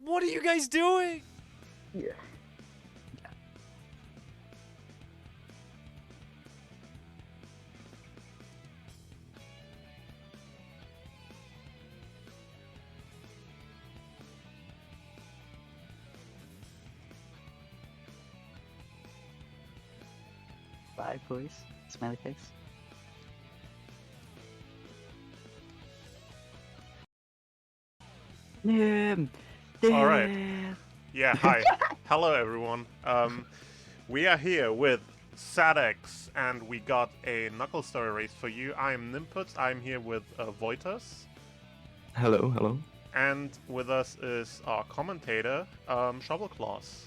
What are you guys doing? Yeah. Bye, please. Smiley face. Nim! All right. Yeah, hi. Hello, everyone. We are here with SADX, and we got a Knuckle Story race for you. I am Nimputs. I'm here with Vojtas. Hello, hello. And with us is our commentator, Shovelclaws.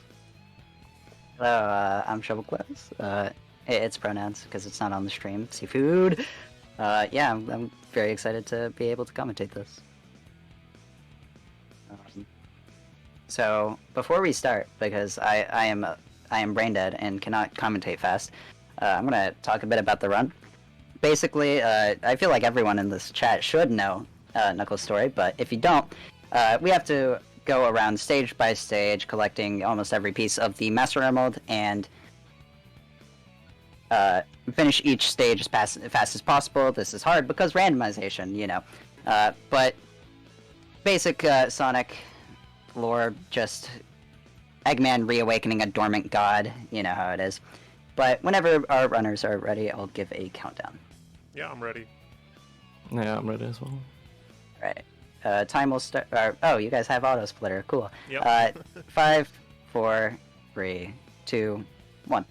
Hello, I'm Shovelclaws. It's pronouns because it's not on the stream. Seafood. Yeah, I'm very excited to be able to commentate this. So before we start, because I am brain dead and cannot commentate fast, I'm gonna talk a bit about the run. Basically, I feel like everyone in this chat should know Knuckles' story, but if you don't, we have to go around stage by stage, collecting almost every piece of the Master Emerald and finish each stage as fast as possible. This is hard because randomization, you know. But basic Sonic lore, just Eggman reawakening a dormant god, you know how it is. But whenever our runners are ready, I'll give a countdown. Yeah, I'm ready. Yeah, I'm ready as well. Alright. Time will start. Oh, you guys have auto splitter. Cool. Yep. 5, 4, 3, 2, 1.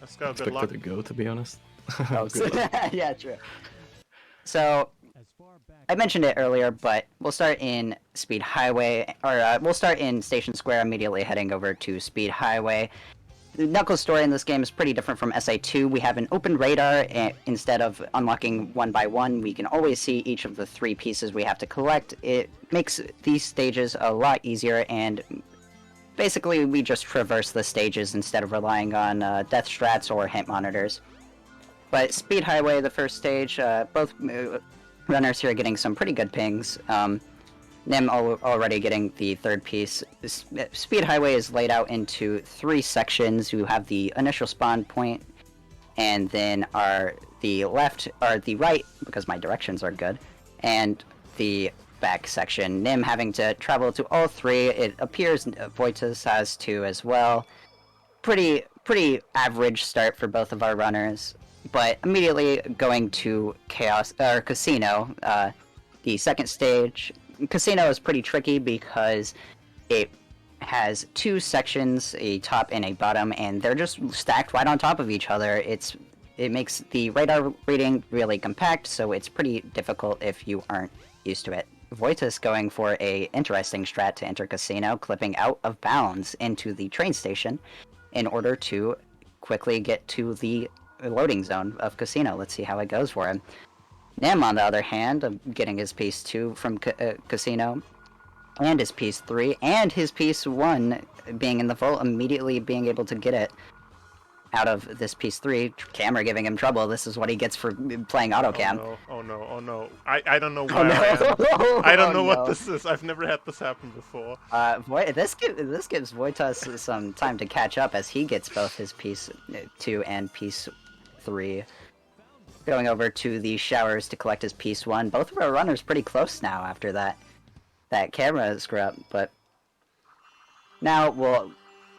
Let's go. Good Expect luck. it to go, to be honest. Oh, Good luck. yeah, true. So, I mentioned it earlier, but we'll start in Speed Highway, or we'll start in Station Square, immediately heading over to Speed Highway. Knuckles' story in this game is pretty different from SA2. We have an open radar, and instead of unlocking one by one, we can always see each of the 3 pieces we have to collect. It makes these stages a lot easier, and basically we just traverse the stages instead of relying on death strats or hit monitors. But Speed Highway, the first stage, both runners here are getting some pretty good pings. Nim already getting the 3rd piece. Speed Highway is laid out into 3 sections. You have the initial spawn point, and then the left, or the right, because my directions are good, and the back section. Nim having to travel to all 3. It appears Vojtas has to as well. Pretty average start for both of our runners. But immediately going to Casino, the second stage. Casino is pretty tricky because it has 2 sections, a top and a bottom, and they're just stacked right on top of each other. It makes the radar reading really compact, so it's pretty difficult if you aren't used to it. Vojtas going for a interesting strat to enter Casino, clipping out of bounds into the train station in order to quickly get to the loading zone of Casino. Let's see how it goes for him. Nim, on the other hand, getting his piece 2 from Casino, and his piece 3, and his piece 1 being in the vault, immediately being able to get it out of this piece 3. Camera giving him trouble. This is what he gets for playing autocam. Oh no. I don't know where I am. I don't know what this is. I've never had this happen before. This gives Vojtas some time to catch up as he gets both his piece 2 and piece 3. Going over to the showers to collect his piece 1. Both of our runners pretty close now after that camera screw up, but now we'll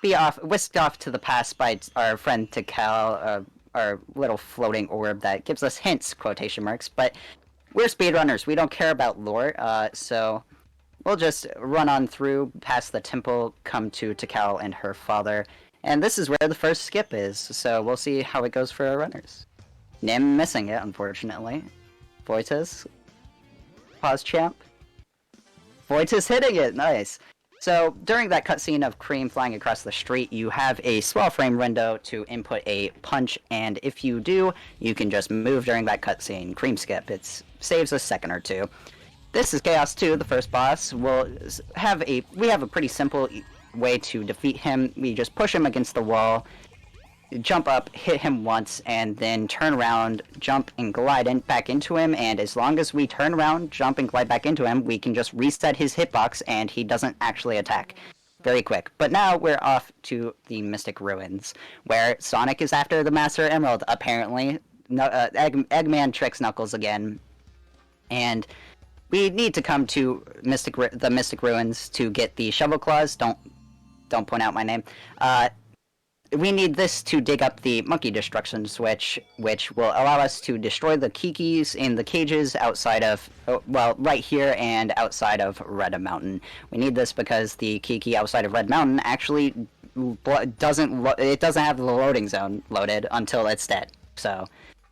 be whisked off to the past by our friend Tikal, our little floating orb that gives us hints, quotation marks, but we're speedrunners. We don't care about lore, so we'll just run on through past the temple, come to Tikal and her father, and this is where the first skip is, so we'll see how it goes for our runners. Nim missing it, unfortunately. Vojtas. Pause champ. Vojtas hitting it, nice. So, during that cutscene of Cream flying across the street, you have a small frame window to input a punch, and if you do, you can just move during that cutscene. Cream skip, it saves a second or 2. This is Chaos 2, the first boss. We have a pretty simple way to defeat him. We just push him against the wall, jump up, hit him once, and then turn around, jump, and glide back into him, and as long as we turn around, jump, and glide back into him, we can just reset his hitbox, and he doesn't actually attack. Very quick. But now we're off to the Mystic Ruins, where Sonic is after the Master Emerald, apparently. Eggman tricks Knuckles again, and we need to come to the Mystic Ruins to get the Shovel Claws. Don't point out my name. We need this to dig up the Monkey Destruction Switch, which will allow us to destroy the Kikis in the cages outside of, well, right here and outside of Red Mountain. We need this because the Kiki outside of Red Mountain actually doesn't have the loading zone loaded until it's dead. So,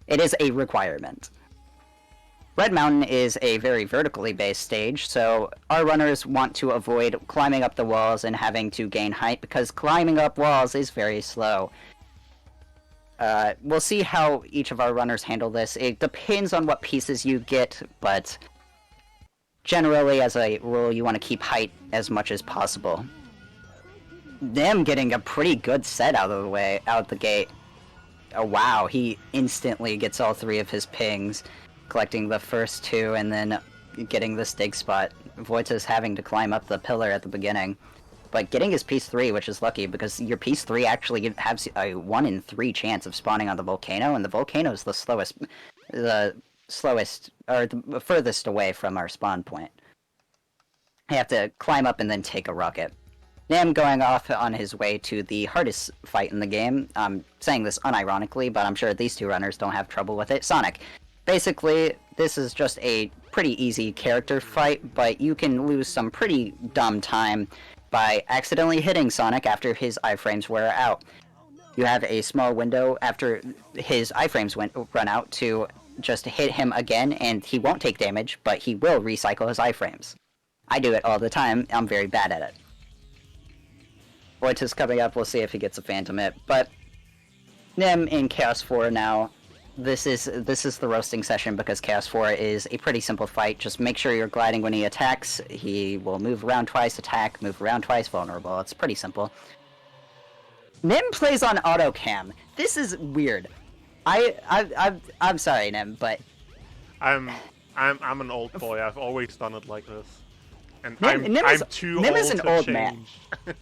it is a requirement. Red Mountain is a very vertically based stage, so our runners want to avoid climbing up the walls and having to gain height, because climbing up walls is very slow. We'll see how each of our runners handle this. It depends on what pieces you get, but generally, as a rule, you want to keep height as much as possible. Them getting a pretty good set out the gate. Oh wow, he instantly gets all 3 of his pings. Collecting the first 2 and then getting this dig spot. Vojtas having to climb up the pillar at the beginning. But getting his piece 3, which is lucky, because your piece 3 actually has a 1 in 3 chance of spawning on the volcano, and the volcano is the slowest, or the furthest away from our spawn point. I have to climb up and then take a rocket. Nim going off on his way to the hardest fight in the game. I'm saying this unironically, but I'm sure these 2 runners don't have trouble with it. Sonic. Basically, this is just a pretty easy character fight, but you can lose some pretty dumb time by accidentally hitting Sonic after his iframes wear out. You have a small window after his iframes run out to just hit him again, and he won't take damage, but he will recycle his iframes. I do it all the time. I'm very bad at it. Vojtas coming up. We'll see if he gets a Phantom Hit, but Nim in Chaos 4 now. This is the roasting session because Chaos 4 is a pretty simple fight. Just make sure you're gliding when he attacks. He will move around twice, attack, move around twice, vulnerable. It's pretty simple. Nim plays on auto cam. This is weird. I'm sorry, Nim, but I'm an old boy. I've always done it like this, and Nim I'm too Nim old is an to old change. man.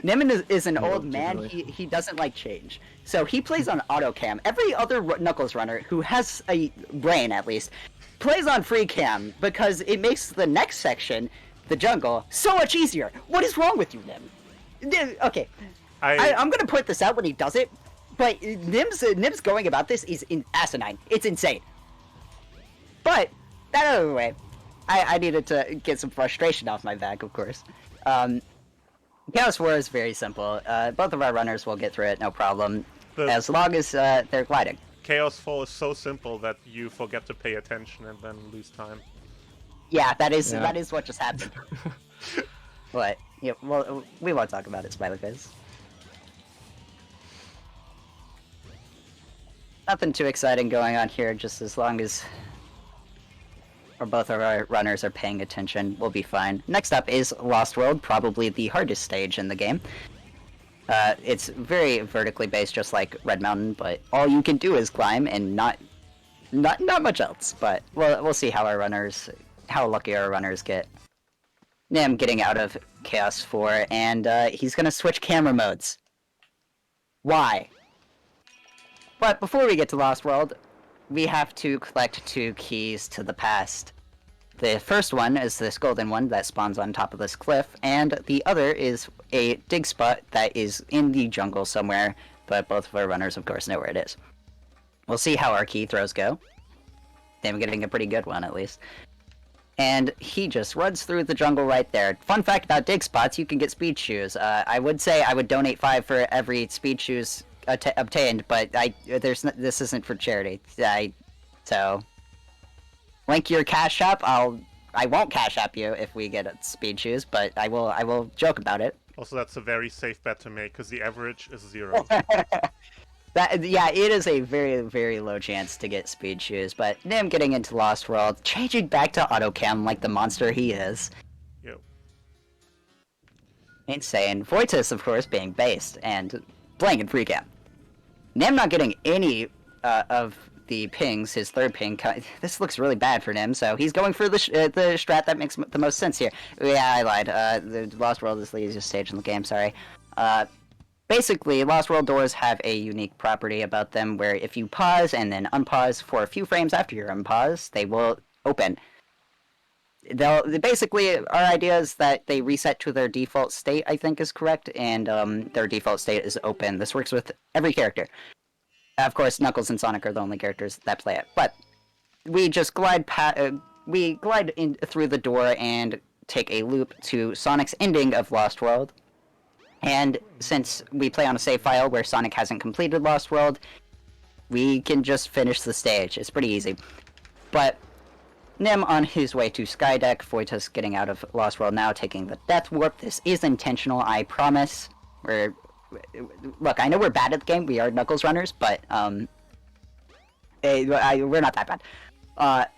Nim is an old Yeah, man. definitely. He doesn't like change. So he plays on auto cam. Every other Knuckles runner who has a brain, at least, plays on free cam because it makes the next section, the jungle, so much easier. What is wrong with you, Nim? Okay, I'm gonna point this out when he does it, but Nim's going about this is asinine. It's insane. But that out of the way, I needed to get some frustration off my back, of course. Chaos 4 is very simple. Both of our runners will get through it, no problem, as long as they're gliding. Chaos 4 is so simple that you forget to pay attention and then lose time. Yeah, that is what just happened. But yeah, well, we won't talk about it, Smiley Face. Nothing too exciting going on here, just as long as both of our runners are paying attention, we'll be fine. Next up is Lost World, probably the hardest stage in the game. It's very vertically based, just like Red Mountain, but all you can do is climb and not much else. But we'll see how lucky our runners get. Nim getting out of Chaos 4, and he's gonna switch camera modes. Why? But before we get to Lost World, we have to collect 2 keys to the past. The first one is this golden one that spawns on top of this cliff, and the other is a dig spot that is in the jungle somewhere, but both of our runners, of course, know where it is. We'll see how our key throws go. I'm getting a pretty good one, at least. And he just runs through the jungle right there. Fun fact about dig spots, you can get speed shoes. I would say I would donate 5 for every speed shoes obtained, but this isn't for charity. So link your cash app. I won't cash app you if we get speed shoes, but I will joke about it. Also, that's a very safe bet to make because the average is 0. Yeah, it is a very, very low chance to get speed shoes, but Nim getting into Lost World, changing back to autocam like the monster he is. Yep. Insane. Vojtas, of course, being based and playing in free cam. Nim not getting any of the pings, his third ping. This looks really bad for Nim, so he's going for the strat that makes the most sense here. Yeah, I lied. The Lost World is the easiest stage in the game, sorry. Basically, Lost World doors have a unique property about them where if you pause and then unpause for a few frames after your unpause, they will open. Basically, our idea is that they reset to their default state, I think is correct, and their default state is open. This works with every character. Of course, Knuckles and Sonic are the only characters that play it, but we just glide in through the door and take a loop to Sonic's ending of Lost World. And since we play on a save file where Sonic hasn't completed Lost World, we can just finish the stage. It's pretty easy. But Nim on his way to Skydeck, Vojtas getting out of Lost World now, taking the Death Warp. This is intentional, I promise. Look, I know we're bad at the game. We are Knuckles runners, but we're not that bad.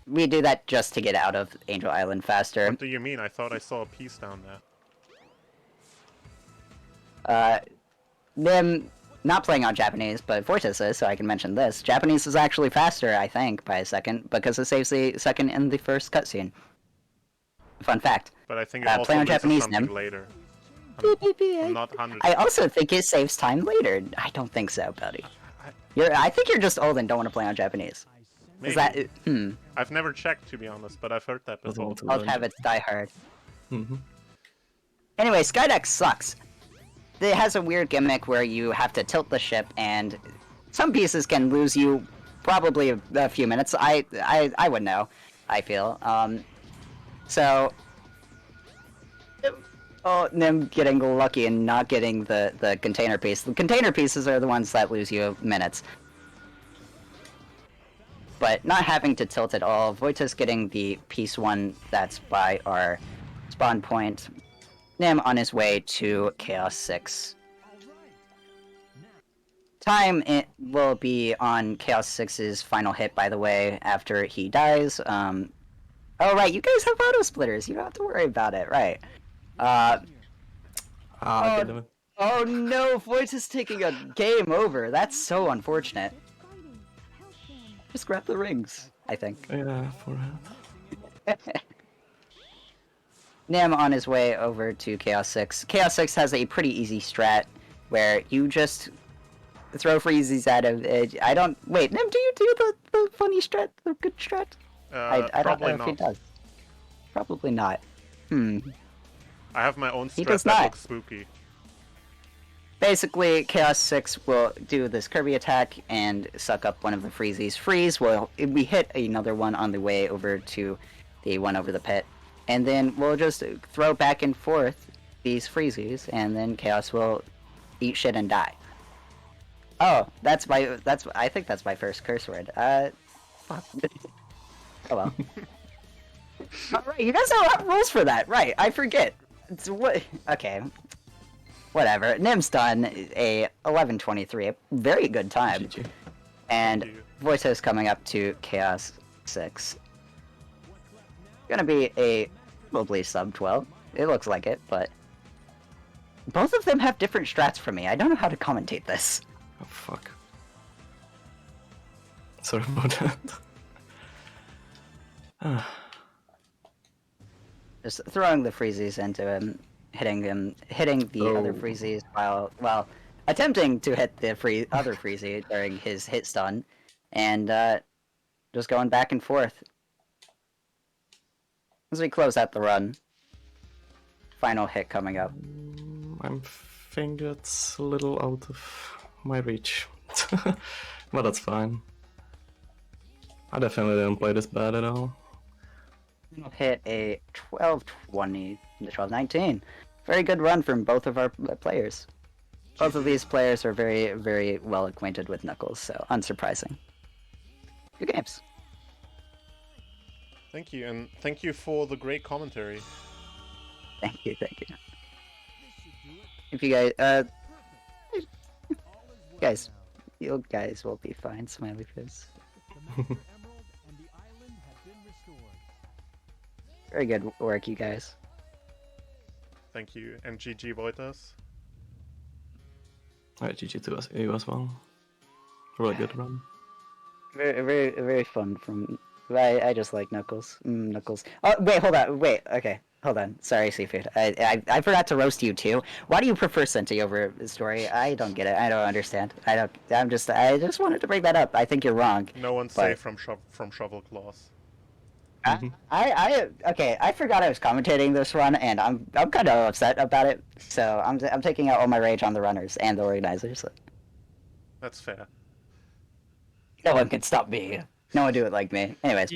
We do that just to get out of Angel Island faster. What do you mean? I thought I saw a piece down there. Nim, not playing on Japanese, but Vojtas is, so I can mention this. Japanese is actually faster, I think, by a second, because it saves the second in the first cutscene. Fun fact. But I think it also on Japanese, something Nim. later. I'm not 100%. I also think it saves time later. I don't think so, buddy. I think you're just old and don't want to play on Japanese. Maybe. Is that... I've never checked, to be honest, but I've heard that before. Old habits die hard. Mm-hmm. Anyway, Skydeck sucks. It has a weird gimmick where you have to tilt the ship, and some pieces can lose you probably a few minutes. I would know, I feel. So... Oh, Nim getting lucky and not getting the container piece. The container pieces are the ones that lose you minutes. But not having to tilt at all. Vojtas getting the piece 1 that's by our spawn point. Nim on his way to Chaos 6. Time it will be on Chaos 6's final hit, by the way, after he dies. Oh, right, you guys have auto splitters. You don't have to worry about it, right? Oh no, Vojtas taking a game over. That's so unfortunate. Just grab the rings, I think. Yeah, forehead. Nim on his way over to Chaos 6. Chaos 6 has a pretty easy strat where you just throw freezies at him. I don't... Wait, Nim, do you do the funny strat, the good strat? I don't know if he does. Probably not. I have my own He strat does that not. looks spooky. Basically, Chaos 6 will do this Kirby attack and suck up one of the freezies. Freeze will... We hit another one on the way over to the one over the pit. And then we'll just throw back and forth these freezies, and then Chaos will eat shit and die. Oh, I think that's my first curse word. Fuck. Oh well. Alright, you guys don't have rules for that, right? I forget. Okay. Whatever. Nim's done a 11:23, a very good time. GG. And Vojtas coming up to Chaos 6. Gonna be a probably sub 12. It looks like it, but both of them have different strats from me. I don't know how to commentate this. Oh, fuck. Sorry about that. Just throwing the freezies into him, hitting the other freezies while attempting to hit the other freezy during his hit stun, and just going back and forth. As we close out the run. Final hit coming up. I think it's a little out of my reach. But that's fine. I definitely didn't play this bad at all. Final hit a 12-20, 12-19. Very good run from both of our players. Both of these players are very, very well acquainted with Knuckles, so unsurprising. Good games. Thank you, and thank you for the great commentary. Thank you. If you guys, you guys will be fine, smiley face. Very good work, you guys. Thank you, and GG Vojtas. Alright, GG to you as well. really good run. Very fun from. I just like Knuckles. Knuckles. Oh wait, hold on. Wait, okay, hold on. Sorry, Seafood. I forgot to roast you too. Why do you prefer Senti over Story? I don't get it. I don't understand. I just wanted to bring that up. I think you're wrong. No one's but... safe from shovel claws. Okay. I forgot I was commentating this run, and I'm kind of upset about it. So I'm taking out all my rage on the runners and the organizers. That's fair. No one can stop me. No one do it like me. Anyways.